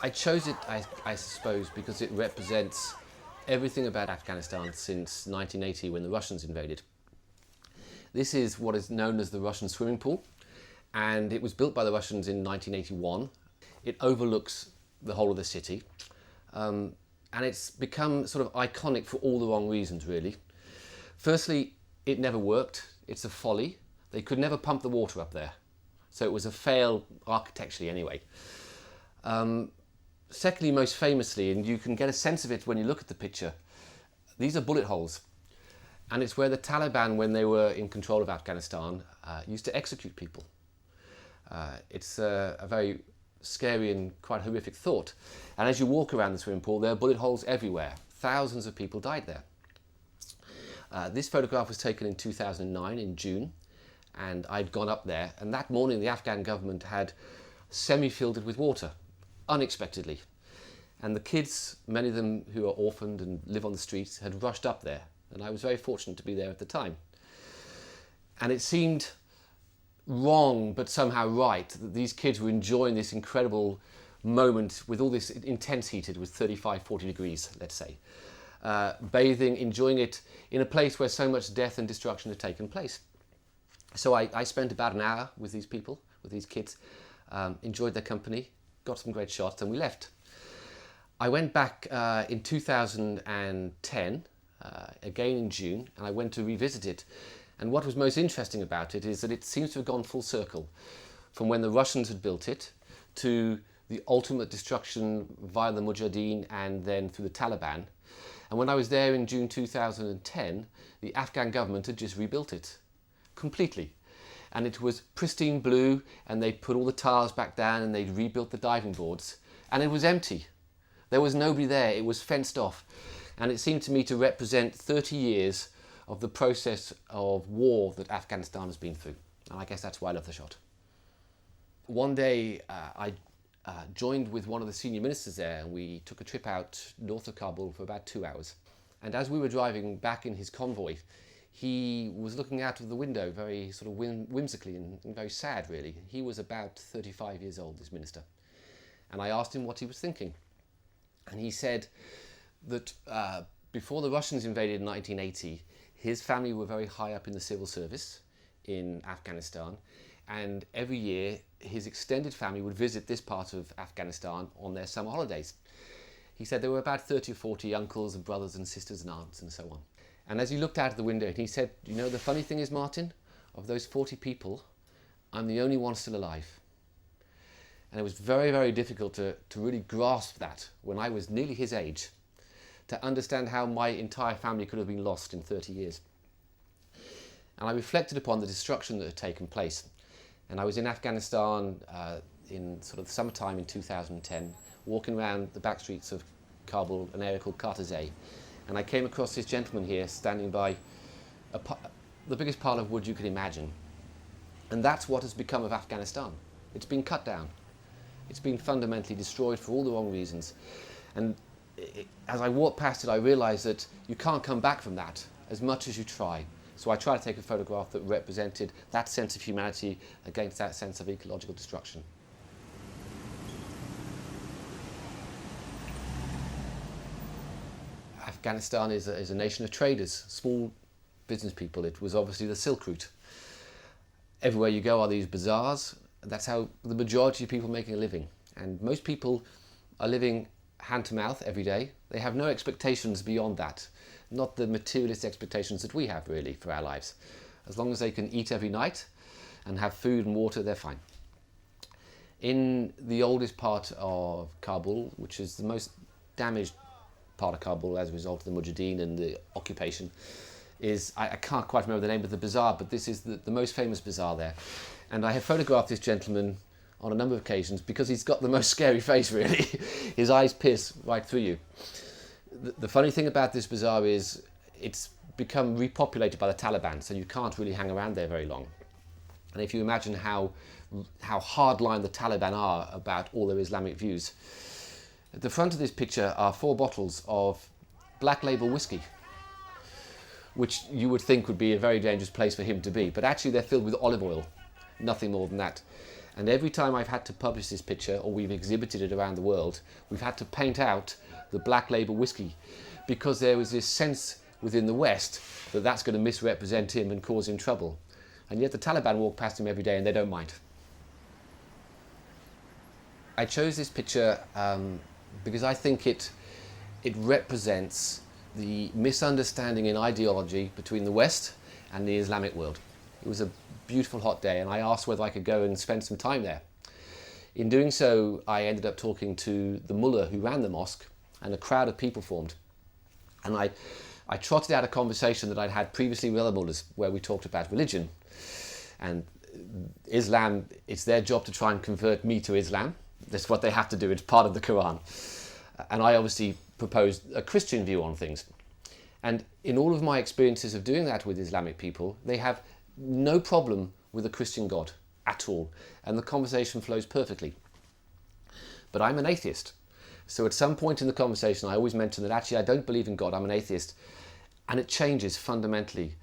I chose it, I suppose, because it represents everything about Afghanistan since 1980 when the Russians invaded. This is what is known as the Russian swimming pool, and it was built by the Russians in 1981. It overlooks the whole of the city, and it's become sort of iconic for all the wrong reasons, really. Firstly, it never worked. It's a folly. They could never pump the water up there, so it was a fail architecturally anyway. Secondly, most famously, and you can get a sense of it when you look at the picture, these are bullet holes. And it's where the Taliban, when they were in control of Afghanistan, used to execute people. It's a very scary and quite horrific thought. And as you walk around the swimming pool, there are bullet holes everywhere. Thousands of people died there. This photograph was taken in 2009 in June, and I'd gone up there, and that morning the Afghan government had semi-filled it with water, unexpectedly. And the kids, many of them who are orphaned and live on the streets, had rushed up there, and I was very fortunate to be there at the time. And it seemed wrong, but somehow right, that these kids were enjoying this incredible moment with all this intense heat. It was 35, 40 degrees, let's say. Bathing, enjoying it in a place where so much death and destruction had taken place. So I spent about an hour with these people, with these kids, enjoyed their company, got some great shots, and we left. I went back in 2010, again in June, and I went to revisit it. And what was most interesting about it is that it seems to have gone full circle from when the Russians had built it to the ultimate destruction via the Mujahideen and then through the Taliban. And when I was there in June 2010, the Afghan government had just rebuilt it completely. And it was pristine blue, and they put all the tiles back down and they'd rebuilt the diving boards. And it was empty. There was nobody there. It was fenced off. And it seemed to me to represent 30 years of the process of war that Afghanistan has been through. And I guess that's why I love the shot. One day I joined with one of the senior ministers there, and we took a trip out north of Kabul for about 2 hours. And as we were driving back in his convoy, he was looking out of the window very sort of whimsically and very sad, really. He was about 35 years old, this minister. And I asked him what he was thinking. And he said that before the Russians invaded in 1980, his family were very high up in the civil service in Afghanistan, and every year his extended family would visit this part of Afghanistan on their summer holidays. He said there were about 30 or 40 uncles and brothers and sisters and aunts and so on. And as he looked out of the window, he said, you know, the funny thing is, Martin, of those 40 people, I'm the only one still alive. And it was very, very difficult to really grasp that when I was nearly his age, to understand how my entire family could have been lost in 30 years. And I reflected upon the destruction that had taken place. And I was in Afghanistan in sort of summertime in 2010, walking around the back streets of Kabul, an area called Kartazay. And I came across this gentleman here standing by the biggest pile of wood you could imagine. And that's what has become of Afghanistan. It's been cut down. It's been fundamentally destroyed for all the wrong reasons. And as I walked past it, I realized that you can't come back from that as much as you try. So I tried to take a photograph that represented that sense of humanity against that sense of ecological destruction. Afghanistan is a nation of traders, small business people. It was obviously the Silk Route. Everywhere you go are these bazaars. That's how the majority of people are making a living. And most people are living hand to mouth every day. They have no expectations beyond that. Not the materialist expectations that we have, really, for our lives. As long as they can eat every night and have food and water, they're fine. In the oldest part of Kabul, which is the most damaged part of Kabul as a result of the Mujahideen and the occupation, is, I can't quite remember the name of the bazaar, but this is the most famous bazaar there. And I have photographed this gentleman on a number of occasions because he's got the most scary face, really. His eyes pierce right through you. The funny thing about this bazaar is it's become repopulated by the Taliban, so you can't really hang around there very long. And if you imagine how hardline the Taliban are about all their Islamic views, at the front of this picture are 4 bottles of black label whiskey, which you would think would be a very dangerous place for him to be, but actually they're filled with olive oil, nothing more than that. And every time I've had to publish this picture, or we've exhibited it around the world, we've had to paint out the black label whiskey, because there was this sense within the West that that's going to misrepresent him and cause him trouble. And yet the Taliban walk past him every day and they don't mind. I chose this picture because I think it represents the misunderstanding in ideology between the West and the Islamic world. It was a beautiful hot day and I asked whether I could go and spend some time there. In doing so, I ended up talking to the mullah who ran the mosque, and a crowd of people formed. And I trotted out a conversation that I'd had previously with other mullahs where we talked about religion. And Islam, it's their job to try and convert me to Islam. That's what they have to do, it's part of the Quran. And I obviously proposed a Christian view on things. And in all of my experiences of doing that with Islamic people, they have no problem with a Christian God at all. And the conversation flows perfectly. But I'm an atheist. So at some point in the conversation, I always mention that actually I don't believe in God, I'm an atheist. And it changes fundamentally.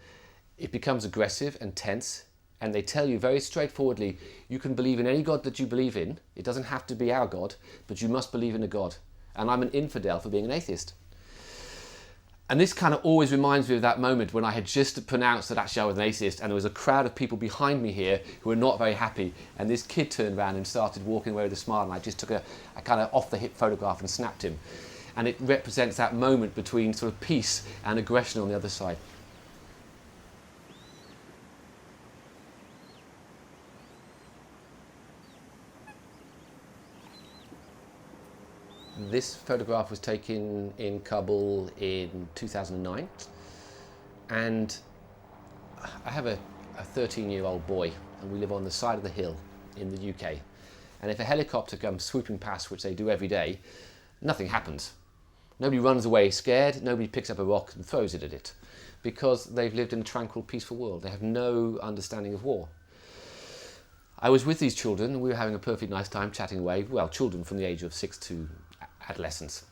It becomes aggressive and tense. And they tell you very straightforwardly, you can believe in any God that you believe in. It doesn't have to be our God, but you must believe in a God. And I'm an infidel for being an atheist. And this kind of always reminds me of that moment when I had just pronounced that actually I was an atheist, and there was a crowd of people behind me here who were not very happy. And this kid turned around and started walking away with a smile, and I just took a kind of off-the-hip photograph and snapped him. And it represents that moment between sort of peace and aggression on the other side. This photograph was taken in Kabul in 2009, and I have a 13-year-old boy, and we live on the side of the hill in the UK. And if a helicopter comes swooping past, which they do every day, nothing happens. Nobody runs away scared, nobody picks up a rock and throws it at it, because they've lived in a tranquil, peaceful world. They have no understanding of war. I was with these children, and we were having a perfectly nice time chatting away, well, children from the age of 6 to adolescence.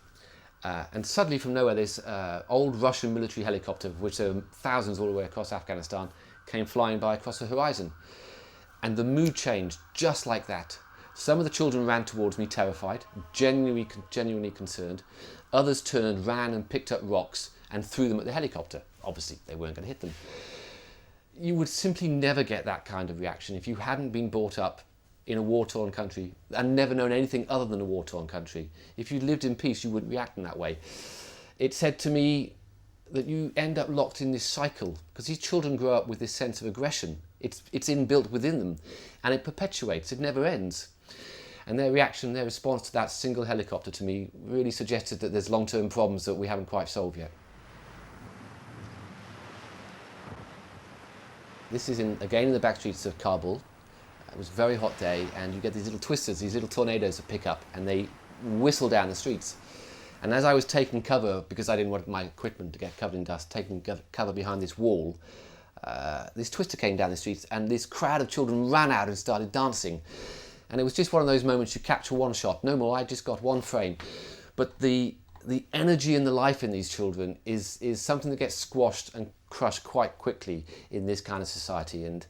And suddenly from nowhere, this old Russian military helicopter, of which there are thousands all the way across Afghanistan, came flying by across the horizon. And the mood changed just like that. Some of the children ran towards me terrified, genuinely concerned. Others turned, ran and picked up rocks and threw them at the helicopter. Obviously, they weren't going to hit them. You would simply never get that kind of reaction if you hadn't been brought up in a war-torn country and never known anything other than a war-torn country. If you lived in peace, you wouldn't react in that way. It said to me that you end up locked in this cycle, because these children grow up with this sense of aggression. It's inbuilt within them, and it perpetuates, it never ends. And their reaction, their response to that single helicopter to me really suggested that there's long-term problems that we haven't quite solved yet. This is again in the back streets of Kabul. It was a very hot day, and you get these little twisters, these little tornadoes that pick up, and they whistle down the streets. And as I was taking cover, because I didn't want my equipment to get covered in dust, taking cover behind this wall, this twister came down the streets, and this crowd of children ran out and started dancing. And it was just one of those moments you capture one shot, no more, I just got one frame. But the energy and the life in these children is something that gets squashed and crushed quite quickly in this kind of society. And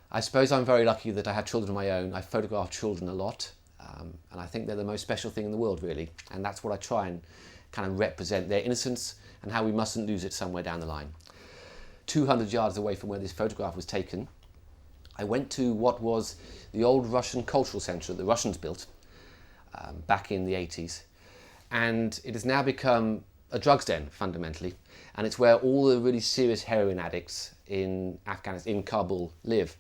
I suppose I'm very lucky that I have children of my own. I photograph children a lot, and I think they're the most special thing in the world, really. And that's what I try and kind of represent, their innocence and how we mustn't lose it somewhere down the line. 200 yards away from where this photograph was taken, I went to what was the old Russian cultural centre that the Russians built back in the 80s. And it has now become a drugs den, fundamentally. And it's where all the really serious heroin addicts in Afghanistan, in Kabul, live.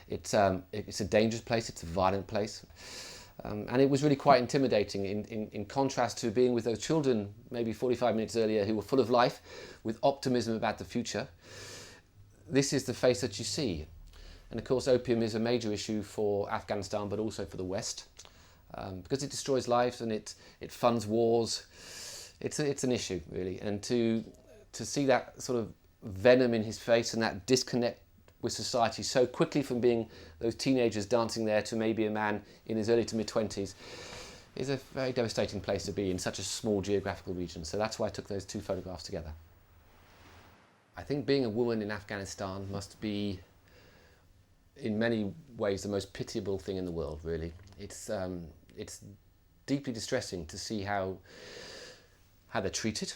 It's a dangerous place, it's a violent place. And it was really quite intimidating in contrast to being with those children maybe 45 minutes earlier who were full of life, with optimism about the future. This is the face that you see. And of course, opium is a major issue for Afghanistan, but also for the West, because it destroys lives and it funds wars. It's an issue, really. And to see that sort of venom in his face and that disconnect with society so quickly from being those teenagers dancing there to maybe a man in his early to mid-20s is a very devastating place to be in such a small geographical region. So that's why I took those two photographs together. I think being a woman in Afghanistan must be in many ways the most pitiable thing in the world, really. It's deeply distressing to see how they're treated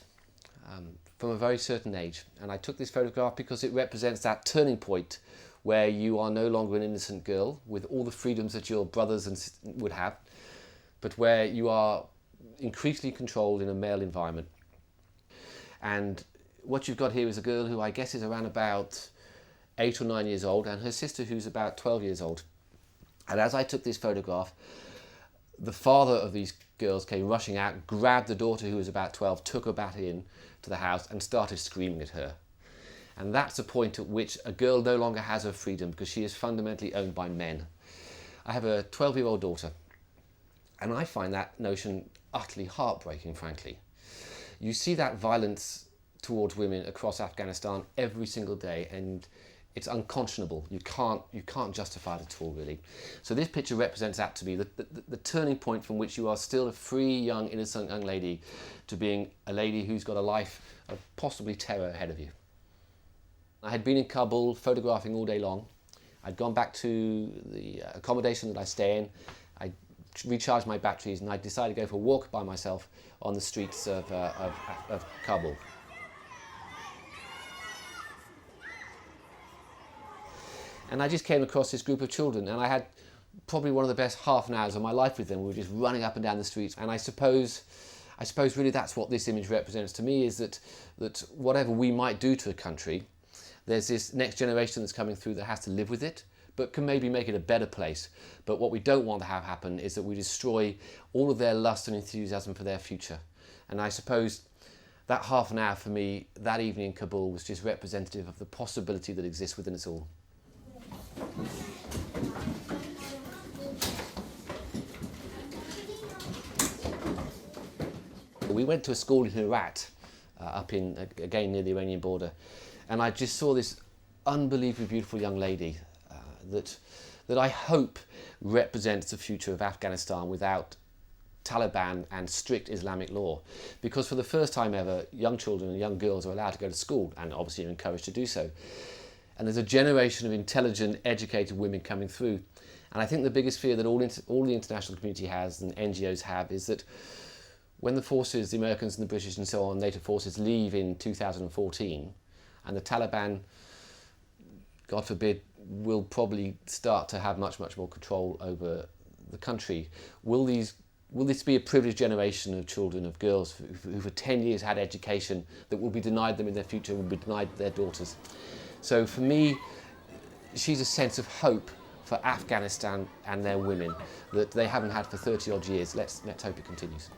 from a very certain age. And I took this photograph because it represents that turning point where you are no longer an innocent girl with all the freedoms that your brothers would have, but where you are increasingly controlled in a male environment. And what you've got here is a girl who I guess is around about 8 or 9 years old, and her sister who's about 12 years old. And as I took this photograph, the father of these girls came rushing out, grabbed the daughter who was about 12, took her back in to the house and started screaming at her. And that's the point at which a girl no longer has her freedom because she is fundamentally owned by men. I have a 12-year-old daughter, and I find that notion utterly heartbreaking, frankly. You see that violence towards women across Afghanistan every single day, and it's unconscionable. You can't justify it at all, really. So this picture represents that to me, the turning point from which you are still a free, young, innocent young lady to being a lady who's got a life of possibly terror ahead of you. I had been in Kabul photographing all day long. I'd gone back to the accommodation that I stay in. I recharged my batteries and I decided to go for a walk by myself on the streets of Kabul. And I just came across this group of children, and I had probably one of the best half an hours of my life with them. We were just running up and down the streets, and I suppose really that's what this image represents to me, is that whatever we might do to a country, there's this next generation that's coming through that has to live with it, but can maybe make it a better place. But what we don't want to have happen is that we destroy all of their lust and enthusiasm for their future. And I suppose that half an hour for me, that evening in Kabul, was just representative of the possibility that exists within us all. We went to a school in Herat, up in, again, near the Iranian border, and I just saw this unbelievably beautiful young lady that I hope represents the future of Afghanistan without Taliban and strict Islamic law. Because for the first time ever, young children and young girls are allowed to go to school, and obviously are encouraged to do so. And there's a generation of intelligent, educated women coming through. And I think the biggest fear that all the international community has and NGOs have is that when the forces, the Americans and the British and so on, NATO forces leave in 2014, and the Taliban, God forbid, will probably start to have much, much more control over the country, will this be a privileged generation of children, of girls who for 10 years had education that will be denied them in their future, will be denied their daughters? So for me, she's a sense of hope for Afghanistan and their women that they haven't had for 30 odd years. Let's hope it continues.